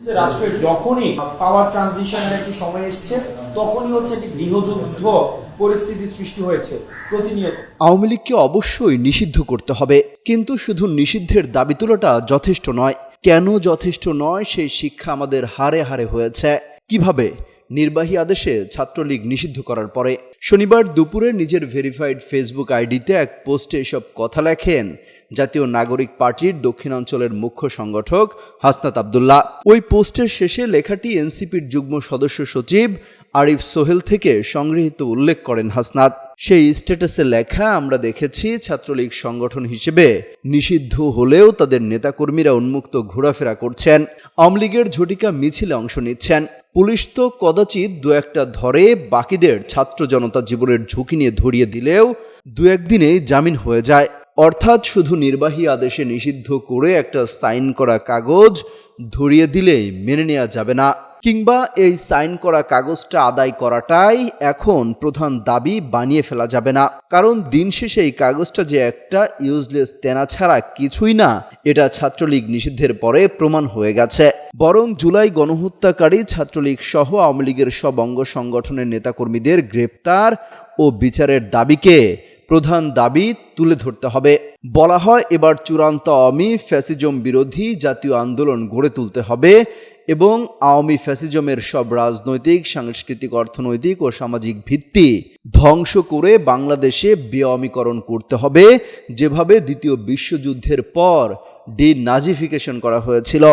রাষ্ট্রের যখনই পাওয়ার ট্রানজিশনের একটি সময় এসছে তখনই হচ্ছে একটি গৃহযুদ্ধ পরিস্থিতি সৃষ্টি হয়েছে প্রতিনিয়ত। আওয়ামী লীগকে অবশ্যই নিষিদ্ধ করতে হবে, কিন্তু শুধু নিষিদ্ধের দাবি তোলাটা যথেষ্ট নয়। কেন যথেষ্ট নয় সেই শিক্ষা আমাদের হারে হারে হয়েছে। কিভাবে? নির্বাহী আদেশে ছাত্রলীগ নিষিদ্ধ করার পরে। শনিবার দুপুরে নিজের ভেরিফাইড ফেসবুক আইডিতে এক পোস্টে এসব কথা লেখেন জাতীয় নাগরিক পার্টির দক্ষিণাঞ্চলের মুখ্য সংগঠক হাসনাত আব্দুল্লাহ। ওই পোস্টের শেষে লেখাটি এনসিপির যুগ্ম সদস্য সচিব আরিফ সোহেল থেকে সংগৃহীত উল্লেখ করেন হাসনাত। সেই স্ট্যাটাসে লেখা, আমরা দেখেছি ছাত্রলীগ সংগঠন হিসেবে নিষিদ্ধ হলেও তাদের নেতাকর্মীরা উন্মুক্ত ঘোরাফেরা করছেন, আওয়ামী লীগের ঝটিকা মিছিলে অংশ নিচ্ছেন। পুলিশ তো কদাচিৎ দু একটা ধরে, বাকিদের ছাত্র জনতা জীবনের ঝুঁকি নিয়ে ধরিয়ে দিলেও দু একদিনেই জামিন হয়ে যায়। অর্থাৎ শুধু নির্বাহী আদেশে নিষিদ্ধ করে একটা সাইন করা কাগজ ধরিয়ে দিলেই মেনে নেওয়া যাবে না, কিংবা এই সাইন করা কাগজটা আদায় করাটাই এখন প্রধান দাবি বানিয়ে ফেলা যাবে না। কারণ দিন শেষে এই কাগজটা যে একটা ইউজলেস তেনা ছাড়া কিছুই না, এটা ছাত্রলীগ নিষিদ্ধের পরে প্রমাণ হয়ে গেছে। বরং জুলাই গণহত্যাকারী ছাত্রলীগ সহ আওয়ামী লীগের সব অঙ্গ সংগঠনের নেতাকর্মীদের গ্রেপ্তার ও বিচারের দাবিকে প্রধান দাবি তুলে ধরতে হবে। বলা হয়, এবার চূড়ান্ত আওয়ামী ফ্যাসিজম বিরোধী জাতীয় আন্দোলন গড়ে তুলতে হবে এবং আওয়ামী ফ্যাসিজমের সব রাজনৈতিক, সাংস্কৃতিক, অর্থনৈতিক ও সামাজিক ভিত্তি ধ্বংস করে বাংলাদেশে বেআওয়ামীকরণ করতে হবে, যেভাবে দ্বিতীয় বিশ্বযুদ্ধের পর ডিনাজিফিকেশন করা হয়েছিল।